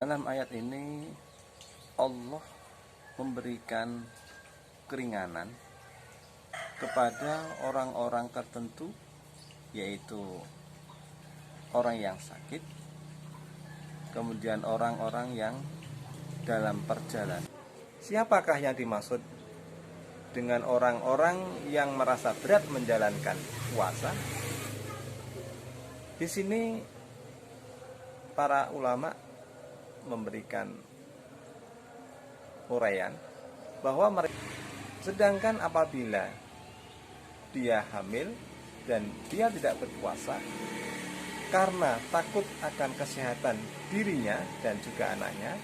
Dalam ayat ini Allah memberikan keringanan kepada orang-orang tertentu, yaitu orang yang sakit, kemudian orang-orang yang dalam perjalanan. Siapakah yang dimaksud dengan orang-orang yang merasa berat menjalankan puasa? Di sini para ulama memberikan uraian bahwa mereka, sedangkan apabila dia hamil dan dia tidak berpuasa karena takut akan kesehatan dirinya dan juga anaknya,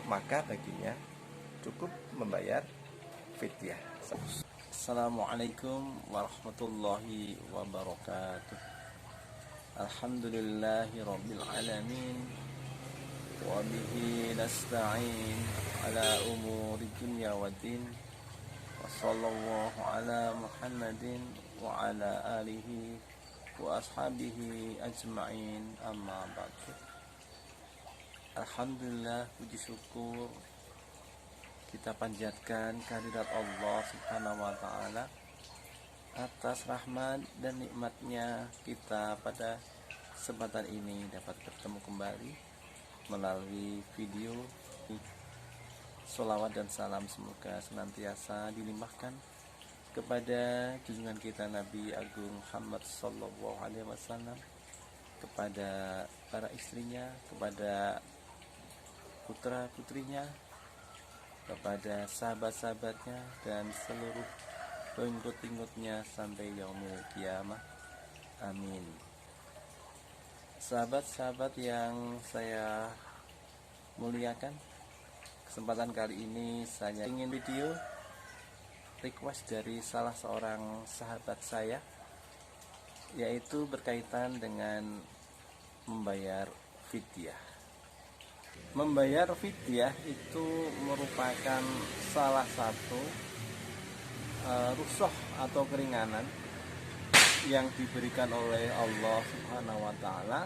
maka baginya cukup membayar fidyah. Assalamualaikum warahmatullahi wabarakatuh. Alhamdulillahi rabbil alamin, wa bihi nasta'in ala umuri dunya waddin, wa sallallahu ala Muhammadin wa ala alihi wa ashabihi ajma'in, amma ba'du. Alhamdulillah, puji syukur kita panjatkan kehadirat Allah Subhanahu wa ta'ala atas rahmat dan nikmatnya kita pada kesempatan ini dapat bertemu kembali melalui video. Sholawat dan salam semoga senantiasa dilimpahkan kepada junjungan kita Nabi Agung Muhammad Sallallahu Alaihi Wasallam, kepada para istrinya, kepada putra-putrinya, kepada sahabat-sahabatnya, dan seluruh pengikut-pengikutnya sampai yaumil kiamah. Amin. Sahabat-sahabat yang saya muliakan, kesempatan kali ini saya ingin video request dari salah seorang sahabat saya, yaitu berkaitan dengan membayar fidyah. Membayar fidyah itu merupakan salah satu rukhsah atau keringanan yang diberikan oleh Allah Subhanahu wa ta'ala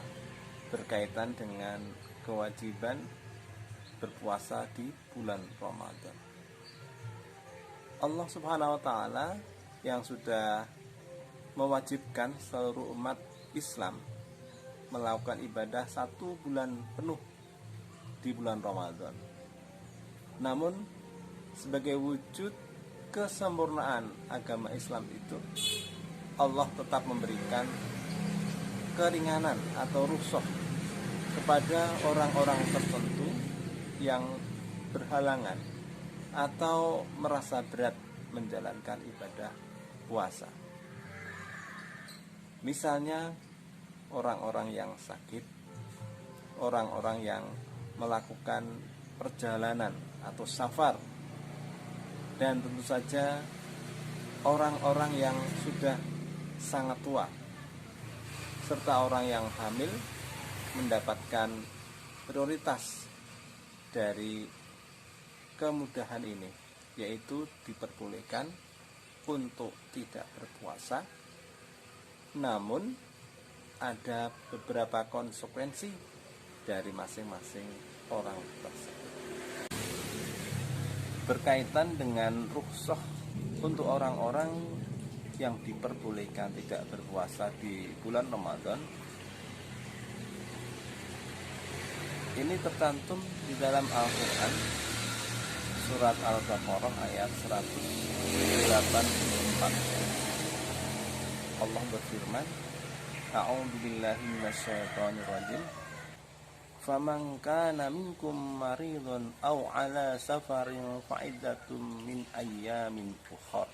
berkaitan dengan kewajiban berpuasa di bulan Ramadan. Allah Subhanahu wa ta'ala yang sudah mewajibkan seluruh umat Islam melakukan ibadah 1 bulan penuh di bulan Ramadan. Namun sebagai wujud kesempurnaan agama Islam itu, Allah tetap memberikan keringanan atau rukhsah kepada orang-orang tertentu yang berhalangan atau merasa berat menjalankan ibadah puasa. Misalnya orang-orang yang sakit, orang-orang yang melakukan perjalanan atau safar, dan tentu saja orang-orang yang sudah sangat tua, serta orang yang hamil mendapatkan prioritas dari kemudahan ini, yaitu diperbolehkan untuk tidak berpuasa, namun ada beberapa konsekuensi dari masing-masing orang tersebut. Berkaitan dengan rukhsah untuk orang-orang yang diperbolehkan tidak berpuasa di bulan Ramadan, ini tercantum di dalam Al-Quran surat Al-Baqarah ayat 184. Allah berfirman, A'udzubillahi minasyaitonirrajim, faman kana minkum maridun aw ala safarin fa'iddatum min ayyamin ukhra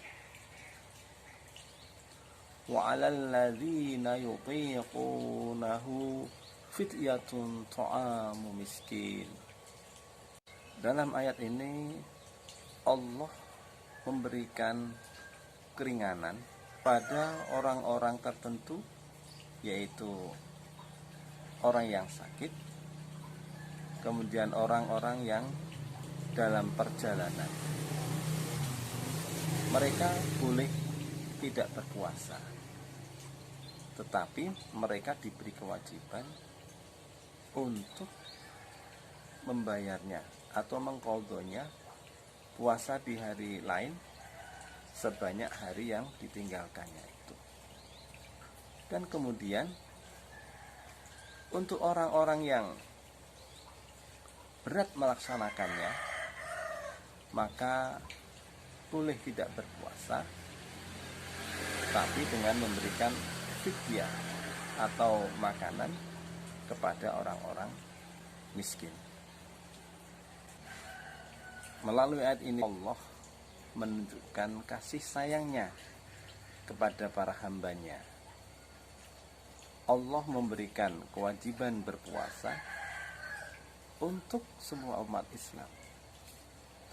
wa 'alal ladzina yutiqunahu fidyatun ta'amu miskin. Dalam ayat ini Allah memberikan keringanan pada orang-orang tertentu, yaitu orang yang sakit, kemudian orang-orang yang dalam perjalanan. Mereka boleh tidak berpuasa, tetapi mereka diberi kewajiban untuk membayarnya atau mengqadhonya puasa di hari lain sebanyak hari yang ditinggalkannya itu. Dan kemudian untuk orang-orang yang berat melaksanakannya, maka boleh tidak berpuasa, tapi dengan memberikan fidyah atau makanan kepada orang-orang miskin. Melalui ayat ini Allah menunjukkan kasih sayangnya kepada para hambanya. Allah memberikan kewajiban berpuasa untuk semua umat Islam,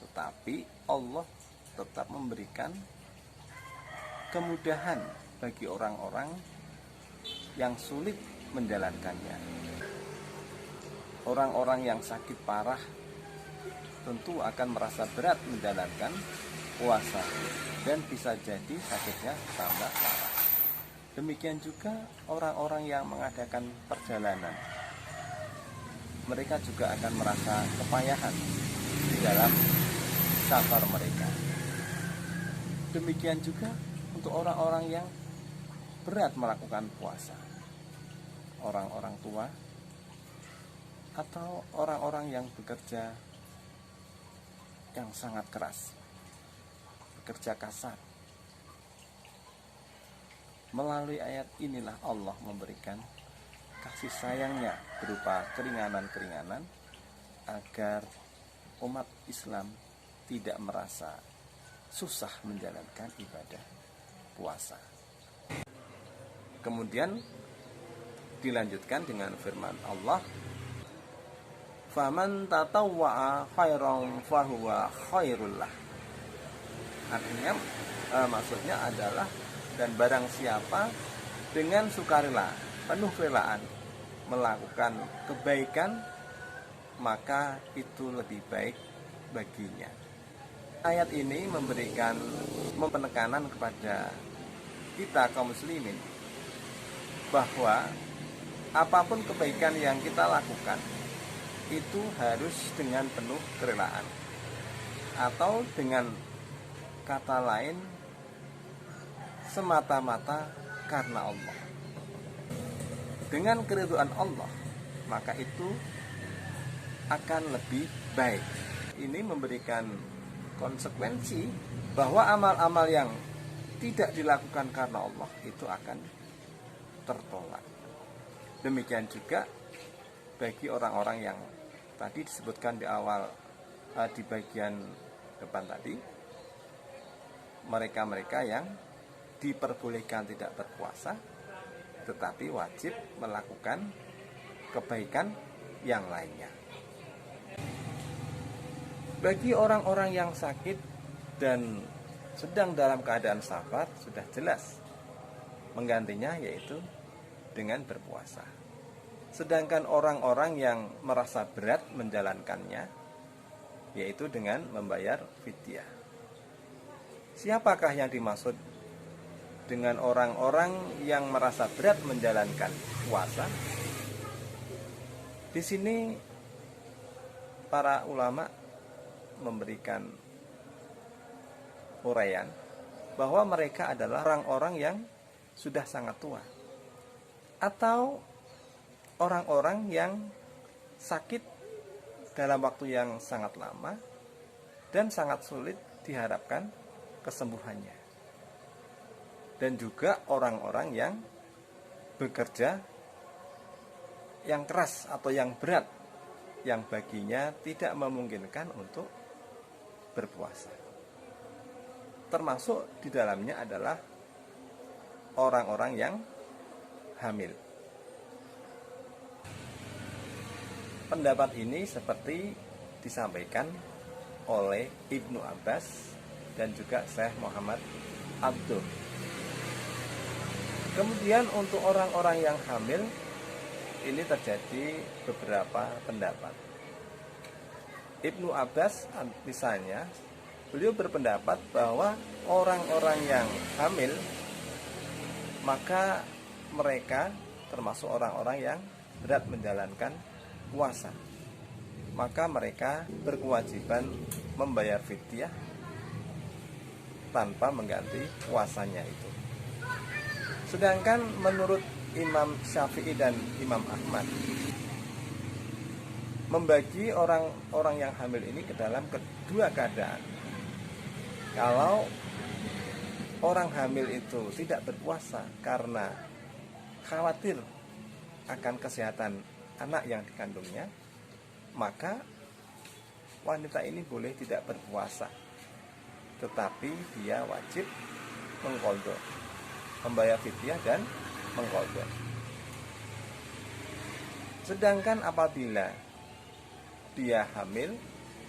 tetapi Allah tetap memberikan kemudahan bagi orang-orang yang sulit menjalankannya. Orang-orang yang sakit parah tentu akan merasa berat menjalankan puasa dan bisa jadi sakitnya tambah parah. Demikian juga orang-orang yang mengadakan perjalanan, mereka juga akan merasa kepayahan di dalam safar mereka. Demikian juga untuk orang-orang yang berat melakukan puasa, orang-orang tua atau orang-orang yang bekerja yang sangat keras, bekerja kasar. Melalui ayat inilah Allah memberikan kasih sayangnya berupa keringanan-keringanan agar umat Islam tidak merasa susah menjalankan ibadah puasa. Kemudian dilanjutkan dengan firman Allah, faman tatawwa'a khairan fahuwa khairul lah. Artinya maksudnya adalah, dan barang siapa dengan sukarela, penuh relaan melakukan kebaikan, maka itu lebih baik baginya. Ayat ini memberikan penekanan kepada kita kaum muslimin bahwa apapun kebaikan yang kita lakukan itu harus dengan penuh kerelaan, atau dengan kata lain semata-mata karena Allah. Dengan keridhaan Allah, maka itu akan lebih baik. Ini memberikan konsekuensi bahwa amal-amal yang tidak dilakukan karena Allah itu akan tertolak. Demikian juga bagi orang-orang yang tadi disebutkan di awal, di bagian depan tadi, mereka-mereka yang diperbolehkan tidak berpuasa tetapi wajib melakukan kebaikan yang lainnya. Bagi orang-orang yang sakit dan sedang dalam keadaan safar, sudah jelas menggantinya yaitu dengan berpuasa. Sedangkan orang-orang yang merasa berat menjalankannya, yaitu dengan membayar fidyah. Siapakah yang dimaksud dengan orang-orang yang merasa berat menjalankan puasa? Di sini para ulama memberikan uraian bahwa mereka adalah orang-orang yang sudah sangat tua, atau orang-orang yang sakit dalam waktu yang sangat lama dan sangat sulit diharapkan kesembuhannya. Dan juga orang-orang yang bekerja yang keras atau yang berat, yang baginya tidak memungkinkan untuk berpuasa. Termasuk di dalamnya adalah orang-orang yang hamil. Pendapat ini seperti disampaikan oleh Ibnu Abbas dan juga Syekh Muhammad Abdul. Kemudian untuk orang-orang yang hamil, ini terjadi beberapa pendapat. Ibnu Abbas misalnya, beliau berpendapat bahwa orang-orang yang hamil, maka mereka termasuk orang-orang yang berat menjalankan puasa. maka mereka berkewajiban membayar fidyah tanpa mengganti puasanya itu. Sedangkan menurut Imam Syafi'i dan Imam Ahmad, membagi orang-orang yang hamil ini ke dalam kedua keadaan. Kalau orang hamil itu tidak berpuasa karena khawatir akan kesehatan anak yang dikandungnya, maka wanita ini boleh tidak berpuasa, tetapi dia wajib mengqadha, membayar fidyah dan mengqadha. Sedangkan apabila dia hamil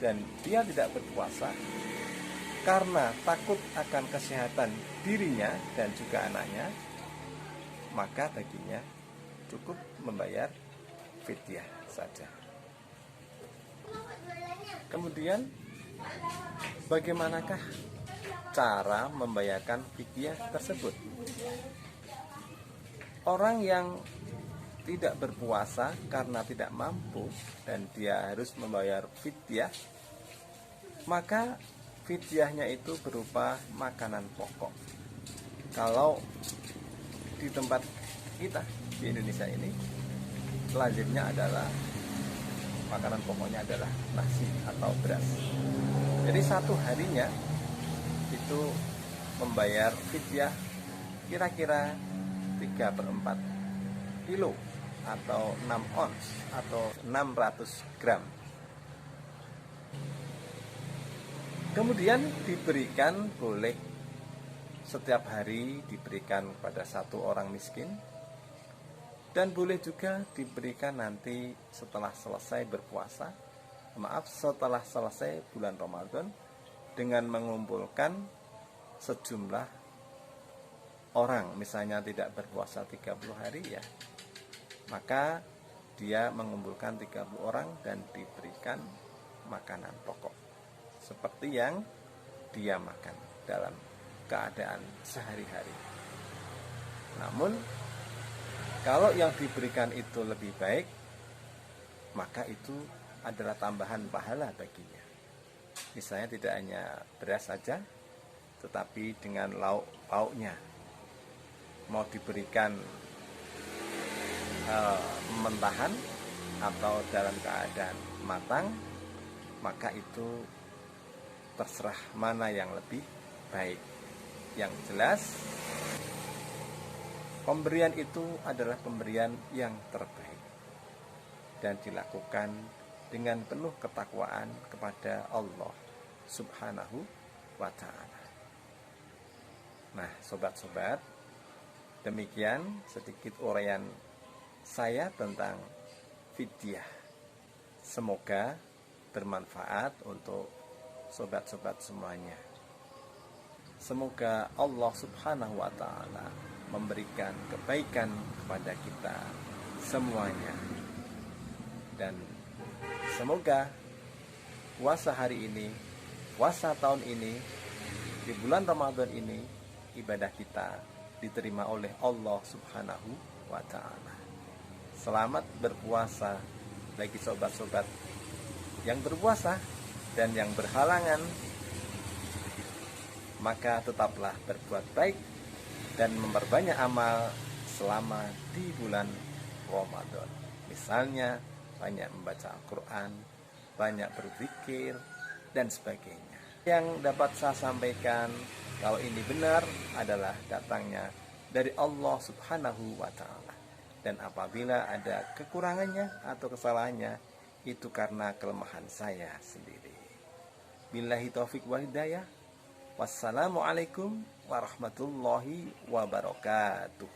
dan dia tidak berpuasa karena takut akan kesehatan dirinya dan juga anaknya, maka baginya cukup membayar fidyah saja. Kemudian bagaimanakah cara membayarkan fidyah tersebut? Orang yang tidak berpuasa karena tidak mampu dan dia harus membayar fidyah, maka fidyahnya itu berupa makanan pokok. Kalau di tempat kita di Indonesia ini, lazimnya adalah makanan pokoknya adalah nasi atau beras. Jadi satu harinya itu membayar fidyah kira-kira 3/4 kilo atau 6 ons atau 600 gram. Kemudian diberikan, boleh setiap hari diberikan pada satu orang miskin, dan boleh juga diberikan nanti setelah selesai berpuasa, setelah selesai bulan Ramadan, dengan mengumpulkan sejumlah orang. Misalnya tidak berpuasa 30 hari ya, maka dia mengumpulkan 30 orang dan diberikan makanan pokok seperti yang dia makan dalam keadaan sehari-hari. Namun kalau yang diberikan itu lebih baik, maka itu adalah tambahan pahala baginya. Misalnya tidak hanya beras saja, tetapi dengan lauk pauknya. Mau diberikan mentahan atau dalam keadaan matang, maka itu terserah mana yang lebih baik. Yang jelas, pemberian itu adalah pemberian yang terbaik dan dilakukan dengan penuh ketakwaan kepada Allah Subhanahu wa ta'ala. Nah, sobat-sobat, demikian sedikit uraian saya tentang fidyah. Semoga bermanfaat untuk sobat-sobat semuanya. Semoga Allah Subhanahu wa ta'ala memberikan kebaikan kepada kita semuanya. Dan semoga puasa hari ini, puasa tahun ini, di bulan Ramadan ini, ibadah kita diterima oleh Allah Subhanahu wa ta'ala. Selamat berpuasa bagi sobat-sobat yang berpuasa, dan yang berhalangan, maka tetaplah berbuat baik dan memperbanyak amal selama di bulan Ramadan. Misalnya banyak membaca Al-Quran, banyak berzikir, dan sebagainya. Yang dapat saya sampaikan, kalau ini benar, adalah datangnya dari Allah Subhanahu wa ta'ala. Dan apabila ada kekurangannya atau kesalahannya, itu karena kelemahan saya sendiri. Billahi taufiq wal hidayah. Wassalamualaikum warahmatullahi wabarakatuh.